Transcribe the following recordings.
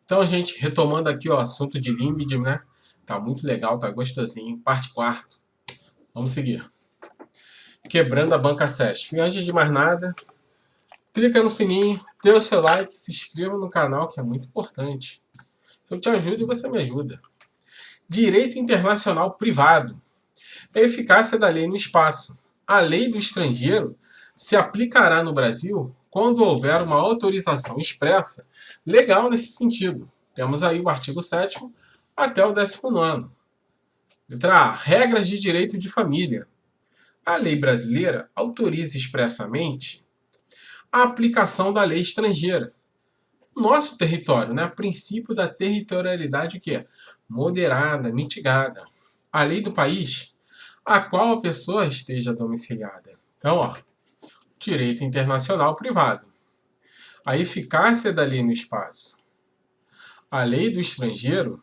Então, gente, retomando aqui o assunto de Limbid, né? Tá muito legal, tá gostosinho. Parte 4. Vamos seguir. Quebrando a banca SESC. E antes de mais nada, clica no sininho, dê o seu like, se inscreva no canal, que é muito importante. Eu te ajudo e você me ajuda. Direito internacional privado. A eficácia da lei no espaço. A lei do estrangeiro se aplicará no Brasil quando houver uma autorização expressa legal nesse sentido. Temos aí o artigo 7º até o 19º. Letra A. Regras de direito de família. A lei brasileira autoriza expressamente a aplicação da lei estrangeira. Nosso território, né? Princípio da territorialidade que é moderada, mitigada. A lei do país a qual a pessoa esteja domiciliada. Então, ó, direito internacional privado. A eficácia da lei no espaço. A lei do estrangeiro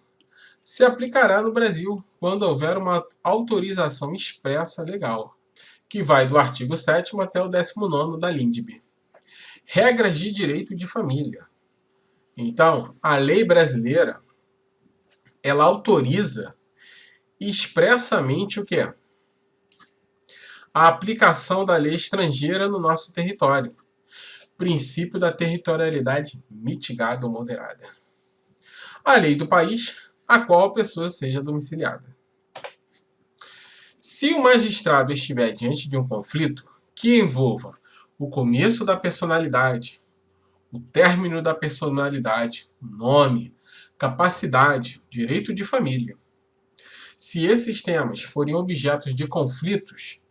se aplicará no Brasil quando houver uma autorização expressa legal, que vai do artigo 7º até o 19º da LINDB. Regras de direito de família. Então, a lei brasileira, ela autoriza expressamente o que é? A aplicação da lei estrangeira no nosso território. Princípio da territorialidade mitigada ou moderada. A lei do país a qual a pessoa seja domiciliada. Se o magistrado estiver diante de um conflito que envolva o começo da personalidade, o término da personalidade, nome, capacidade, direito de família, se esses temas forem objetos de conflitos,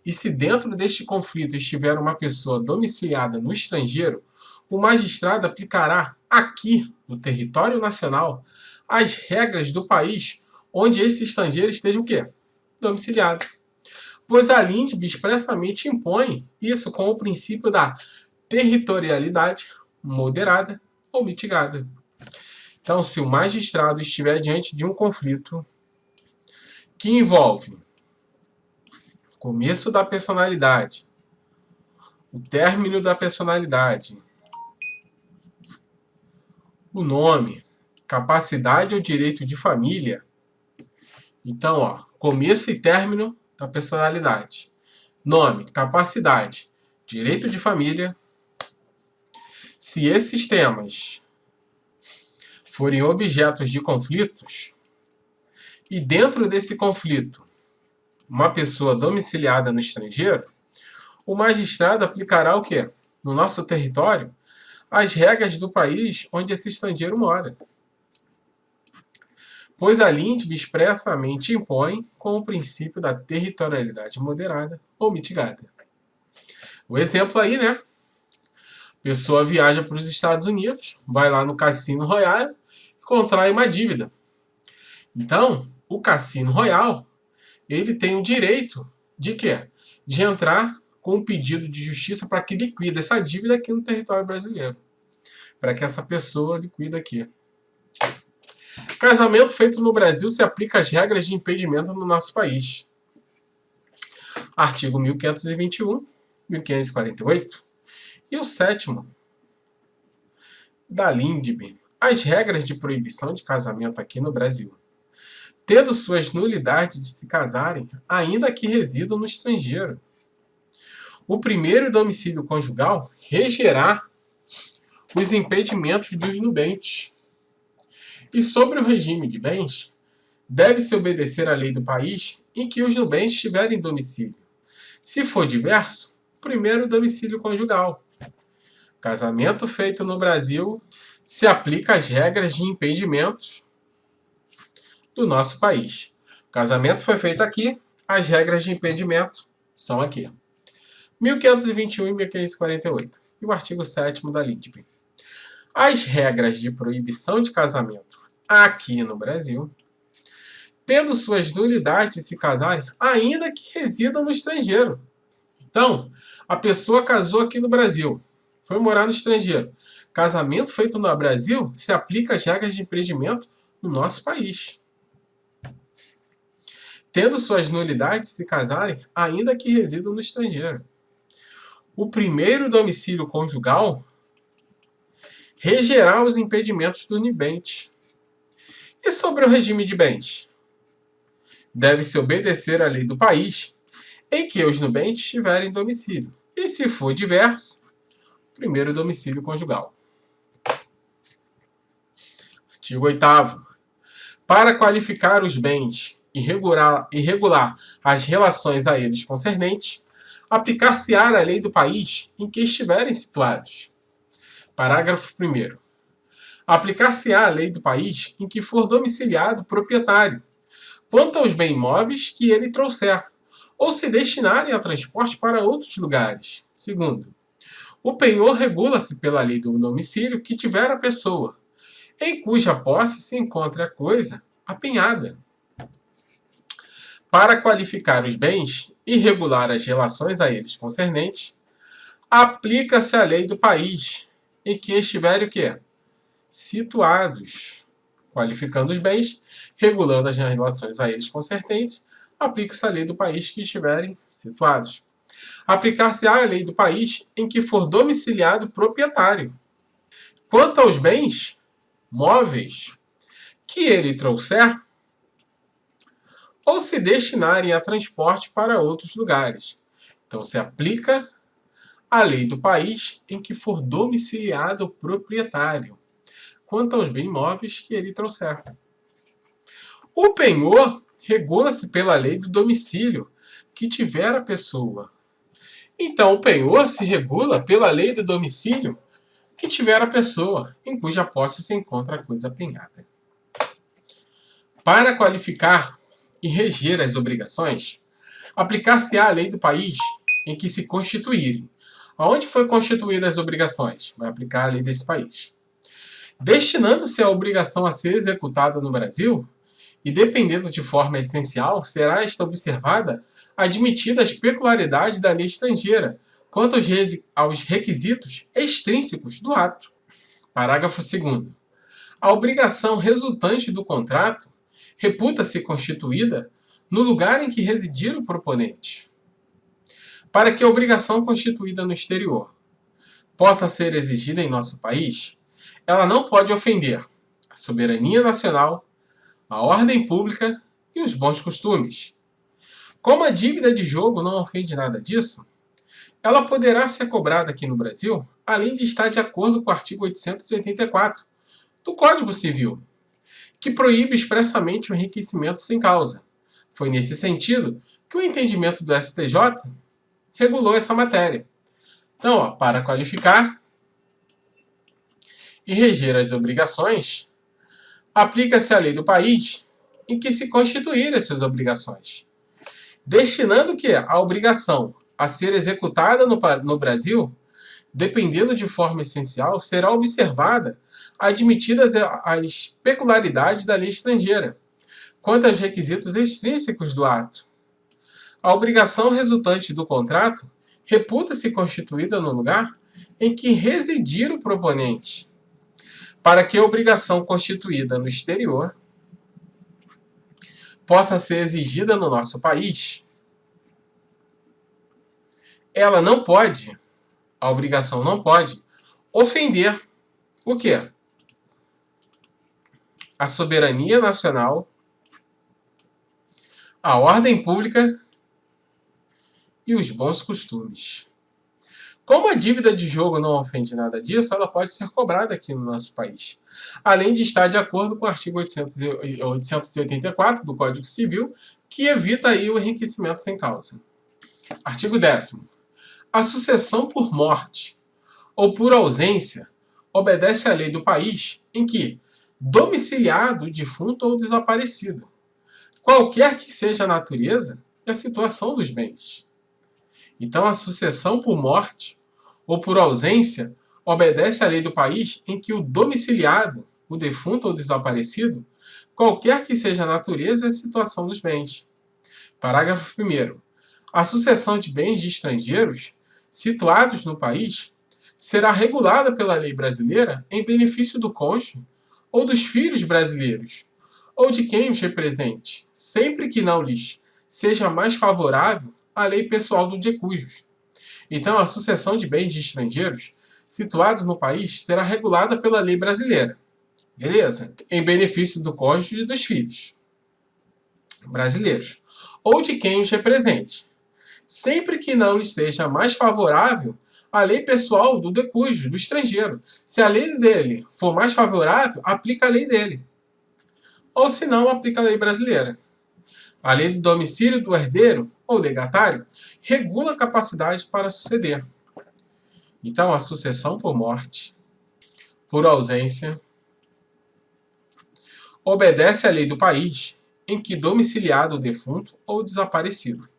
e se dentro deste conflito estiver uma pessoa domiciliada no estrangeiro, o magistrado aplicará aqui, no território nacional, as regras do país onde esse estrangeiro esteja o quê? Domiciliado. Pois a LINDB expressamente impõe isso com o princípio da territorialidade moderada ou mitigada. Então, se o magistrado estiver diante de um conflito que envolve começo da personalidade, o término da personalidade, o nome, capacidade ou direito de família. Então, ó, começo e término da personalidade, nome, capacidade, direito de família. Se esses temas forem objetos de conflitos, e dentro desse conflito uma pessoa domiciliada no estrangeiro, o magistrado aplicará o quê? No nosso território, as regras do país onde esse estrangeiro mora. Pois a LINDB expressamente impõe com o princípio da territorialidade moderada ou mitigada. O exemplo aí, né? A pessoa viaja para os Estados Unidos, vai lá no Cassino Royale e contrai uma dívida. Então, o Cassino Royale, ele tem o direito de quê? De entrar com um pedido de justiça para que liquide essa dívida aqui no território brasileiro. Para que essa pessoa liquide aqui. Casamento feito no Brasil se aplica às regras de impedimento no nosso país. Artigo 1521, 1548 e o 7º da LINDB. As regras de proibição de casamento aqui no Brasil, tendo suas nulidades de se casarem, ainda que residam no estrangeiro. O primeiro domicílio conjugal regerá os impedimentos dos nubentes. E sobre o regime de bens, deve-se obedecer à lei do país em que os nubentes estiverem domicílio. Se for diverso, primeiro domicílio conjugal. Casamento feito no Brasil se aplica às regras de impedimentos do nosso país. O casamento foi feito aqui, as regras de impedimento são aqui. 1521 e 1548. E o artigo 7º da LINDB. As regras de proibição de casamento aqui no Brasil, tendo suas nulidades de se casarem, ainda que residam no estrangeiro. Então, a pessoa casou aqui no Brasil, foi morar no estrangeiro. Casamento feito no Brasil se aplica às regras de impedimento no nosso país. Tendo suas nulidades de se casarem, ainda que residam no estrangeiro. O primeiro domicílio conjugal regerá os impedimentos do nubente. E sobre o regime de bens? Deve-se obedecer à lei do país em que os nubentes tiverem domicílio. E se for diverso, primeiro domicílio conjugal. Artigo 8º. Para qualificar os bens e regular as relações a eles concernentes, aplicar-se-á a lei do país em que estiverem situados. Parágrafo 1º. Aplicar-se-á a lei do país em que for domiciliado o proprietário, quanto aos bens móveis que ele trouxer, ou se destinarem a transporte para outros lugares. Segundo, o penhor regula-se pela lei do domicílio que tiver a pessoa, em cuja posse se encontra a coisa apenhada. Para qualificar os bens e regular as relações a eles concernentes, aplica-se a lei do país em que estiverem o quê? Situados. Qualificando os bens, regulando as relações a eles concernentes, aplica-se a lei do país que estiverem situados. Aplicar-se-á a lei do país em que for domiciliado o proprietário. Quanto aos bens móveis que ele trouxer, ou se destinarem a transporte para outros lugares. Então, se aplica a lei do país em que for domiciliado o proprietário, quanto aos bens móveis que ele trouxer. O penhor regula-se pela lei do domicílio que tiver a pessoa. Então, o penhor se regula pela lei do domicílio que tiver a pessoa, em cuja posse se encontra a coisa penhada. Para qualificar e reger as obrigações, aplicar-se-á a lei do país em que se constituírem. Aonde foi constituídas as obrigações? Vai aplicar a lei desse país. Destinando-se a obrigação a ser executada no Brasil, e dependendo de forma essencial, será esta observada admitida as peculiaridades da lei estrangeira quanto aos requisitos extrínsecos do ato. Parágrafo 2º. A obrigação resultante do contrato reputa-se constituída no lugar em que residir o proponente. Para que a obrigação constituída no exterior possa ser exigida em nosso país, ela não pode ofender a soberania nacional, a ordem pública e os bons costumes. Como a dívida de jogo não ofende nada disso, ela poderá ser cobrada aqui no Brasil, além de estar de acordo com o artigo 884 do Código Civil, que proíbe expressamente o enriquecimento sem causa. Foi nesse sentido que o entendimento do STJ regulou essa matéria. Então, para qualificar e reger as obrigações, aplica-se a lei do país em que se constituírem essas obrigações, destinando que a obrigação a ser executada no Brasil, dependendo de forma essencial, será observada admitidas as peculiaridades da lei estrangeira, quanto aos requisitos extrínsecos do ato. A obrigação resultante do contrato reputa-se constituída no lugar em que residir o proponente, para que a obrigação constituída no exterior possa ser exigida no nosso país. A obrigação não pode ofender o quê? A soberania nacional, a ordem pública e os bons costumes. Como a dívida de jogo não ofende nada disso, ela pode ser cobrada aqui no nosso país, além de estar de acordo com o artigo 884 do Código Civil, que evita aí o enriquecimento sem causa. Artigo 10º. A sucessão por morte ou por ausência obedece à lei do país em que domiciliado o defunto ou desaparecido, qualquer que seja a natureza e a situação dos bens. Então, a sucessão por morte ou por ausência obedece à lei do país em que o domiciliado, o defunto ou desaparecido, qualquer que seja a natureza e a situação dos bens. Parágrafo 1º. A sucessão de bens de estrangeiros situados no país será regulada pela lei brasileira em benefício do cônjuge ou dos filhos brasileiros, ou de quem os represente, sempre que não lhes seja mais favorável a lei pessoal do de cujos. Então, a sucessão de bens de estrangeiros situado no país será regulada pela lei brasileira. Beleza? Em benefício do cônjuge e dos filhos brasileiros, ou de quem os represente, sempre que não lhe seja mais favorável a lei pessoal do decújo, do estrangeiro. Se a lei dele for mais favorável, aplica a lei dele. Ou se não, aplica a lei brasileira. A lei do domicílio do herdeiro ou legatário regula a capacidade para suceder. Então, a sucessão por morte, por ausência, obedece à lei do país em que domiciliado o defunto ou desaparecido,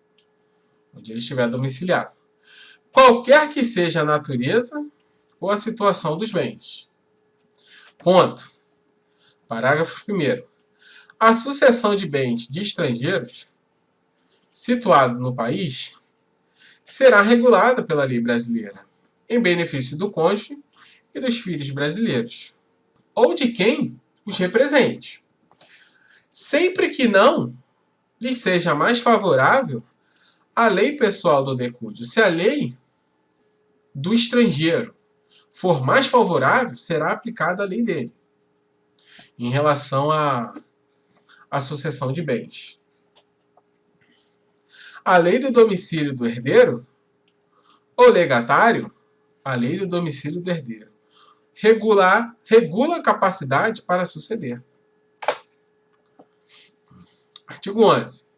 onde ele estiver domiciliado, qualquer que seja a natureza ou a situação dos bens. Ponto. Parágrafo 1º. A sucessão de bens de estrangeiros situado no país será regulada pela lei brasileira, em benefício do cônjuge e dos filhos brasileiros, ou de quem os represente, sempre que não lhe seja mais favorável a lei pessoal do decúdio. Se a lei do estrangeiro for mais favorável, será aplicada a lei dele, em relação à sucessão de bens. A lei do domicílio do herdeiro ou legatário, a lei do domicílio do herdeiro, regula a capacidade para suceder. Artigo 11.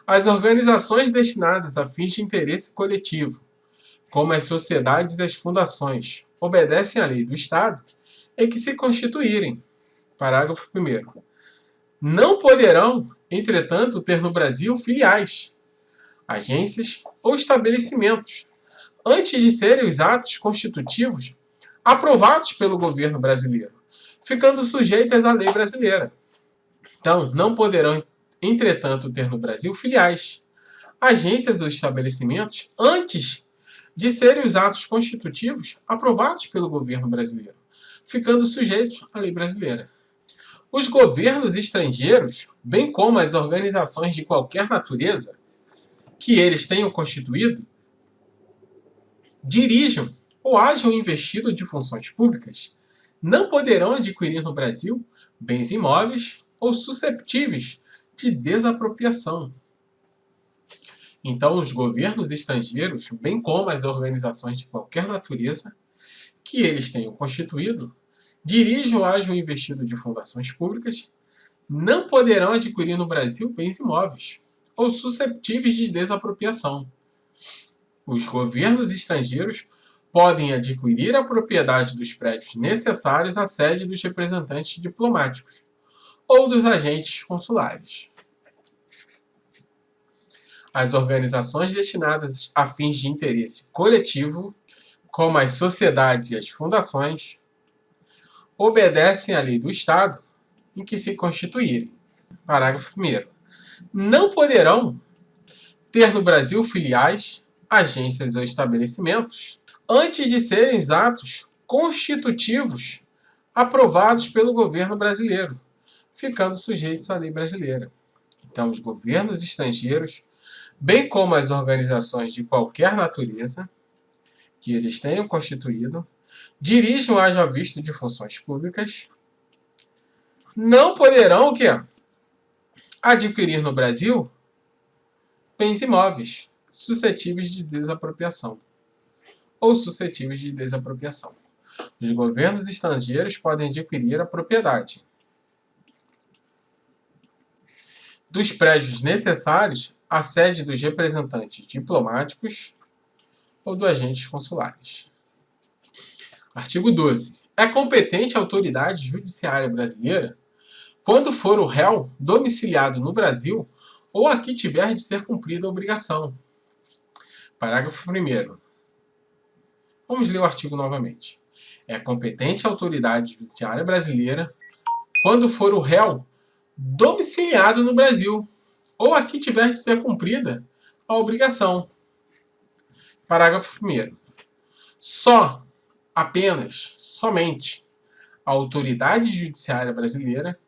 As organizações destinadas a fins de interesse coletivo, como as sociedades e as fundações, obedecem à lei do Estado em que se constituírem. Parágrafo 1º. Não poderão, entretanto, ter no Brasil filiais, agências ou estabelecimentos, antes de serem os atos constitutivos aprovados pelo governo brasileiro, ficando sujeitas à lei brasileira. Então, não poderão, entretanto, ter no Brasil filiais, agências ou estabelecimentos antes de serem os atos constitutivos aprovados pelo governo brasileiro, ficando sujeitos à lei brasileira. Os governos estrangeiros, bem como as organizações de qualquer natureza que eles tenham constituído, dirijam ou hajam investido de funções públicas, não poderão adquirir no Brasil bens imóveis ou susceptíveis de desapropriação. Então, os governos estrangeiros, bem como as organizações de qualquer natureza que eles tenham constituído, dirigem ou hajam investido de fundações públicas, não poderão adquirir no Brasil bens imóveis ou susceptíveis de desapropriação. Os governos estrangeiros podem adquirir a propriedade dos prédios necessários à sede dos representantes diplomáticos ou dos agentes consulares. As organizações destinadas a fins de interesse coletivo, como as sociedades e as fundações, obedecem à lei do Estado em que se constituírem. Parágrafo 1º. Não poderão ter no Brasil filiais, agências ou estabelecimentos antes de serem os atos constitutivos aprovados pelo governo brasileiro, ficando sujeitos à lei brasileira. Então, os governos estrangeiros, bem como as organizações de qualquer natureza que eles tenham constituído, dirigem ou haja visto de funções públicas, não poderão o quê? Adquirir no Brasil bens imóveis suscetíveis de desapropriação ou suscetíveis de desapropriação. Os governos estrangeiros podem adquirir a propriedade dos prédios necessários à sede dos representantes diplomáticos ou dos agentes consulares. Artigo 12. É competente a autoridade judiciária brasileira, quando for o réu domiciliado no Brasil ou aqui tiver de ser cumprida a obrigação. Parágrafo 1º. Vamos ler o artigo novamente. É competente a autoridade judiciária brasileira, quando for o réu domiciliado no Brasil ou aqui tiver de ser cumprida a obrigação. Parágrafo 1º. Somente, a autoridade judiciária brasileira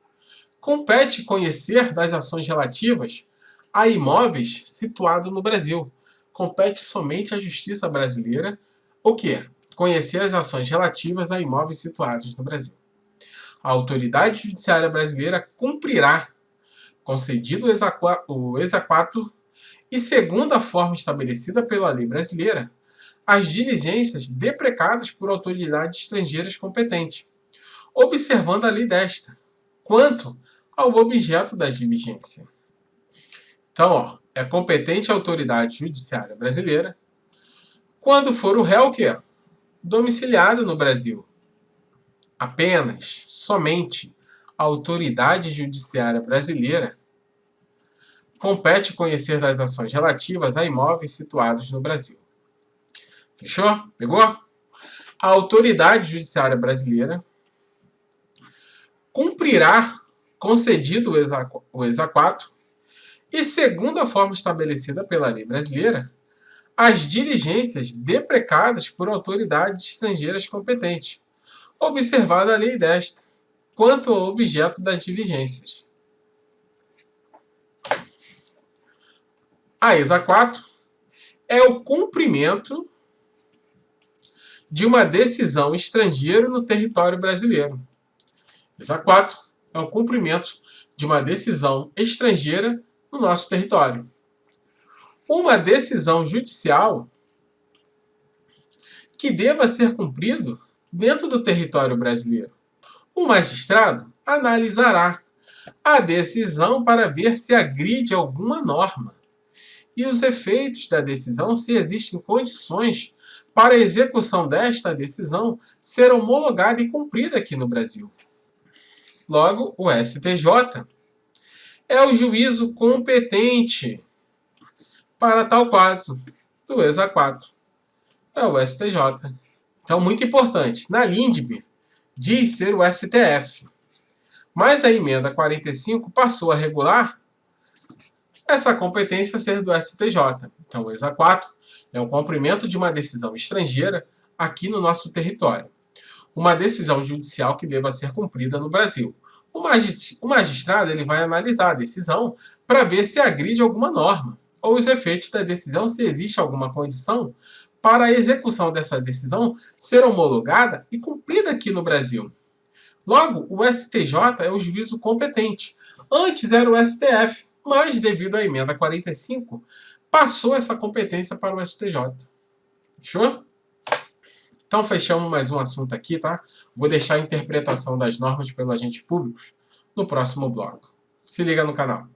compete conhecer das ações relativas a imóveis situados no Brasil. Compete somente à justiça brasileira o quê? conhecer as ações relativas a imóveis situados no Brasil. A autoridade judiciária brasileira cumprirá, concedido o exequatur e segundo a forma estabelecida pela lei brasileira, as diligências deprecadas por autoridades estrangeiras competentes, observando a lei desta, quanto ao objeto da diligência. Então, é competente a autoridade judiciária brasileira quando for o réu que domiciliado no Brasil. Apenas, somente, a autoridade judiciária brasileira compete conhecer das ações relativas a imóveis situados no Brasil. Fechou? Pegou? A autoridade judiciária brasileira cumprirá, concedido o exequatur, e segundo a forma estabelecida pela lei brasileira, as diligências deprecadas por autoridades estrangeiras competentes, observada a lei desta, quanto ao objeto das diligências. A exequatur é o cumprimento de uma decisão estrangeira no território brasileiro. Exequatur é o cumprimento de uma decisão estrangeira no nosso território. Uma decisão judicial que deva ser cumprido dentro do território brasileiro. O magistrado analisará a decisão para ver se agride alguma norma e os efeitos da decisão, se existem condições para a execução desta decisão ser homologada e cumprida aqui no Brasil. Logo, o STJ é o juízo competente para tal caso do exequatur. É o STJ. Então, muito importante. Na LINDB, diz ser o STF. Mas a emenda 45 passou a regular essa competência ser do STJ. Então, o exequatur é o cumprimento de uma decisão estrangeira aqui no nosso território. Uma decisão judicial que deva ser cumprida no Brasil. O magistrado ele vai analisar a decisão para ver se agride alguma norma ou os efeitos da decisão, se existe alguma condição para a execução dessa decisão ser homologada e cumprida aqui no Brasil. Logo, o STJ é o juízo competente. Antes era o STF, mas devido à emenda 45, passou essa competência para o STJ. Fechou? Então, fechamos mais um assunto aqui, tá? Vou deixar a interpretação das normas pelo agente público no próximo bloco. Se liga no canal.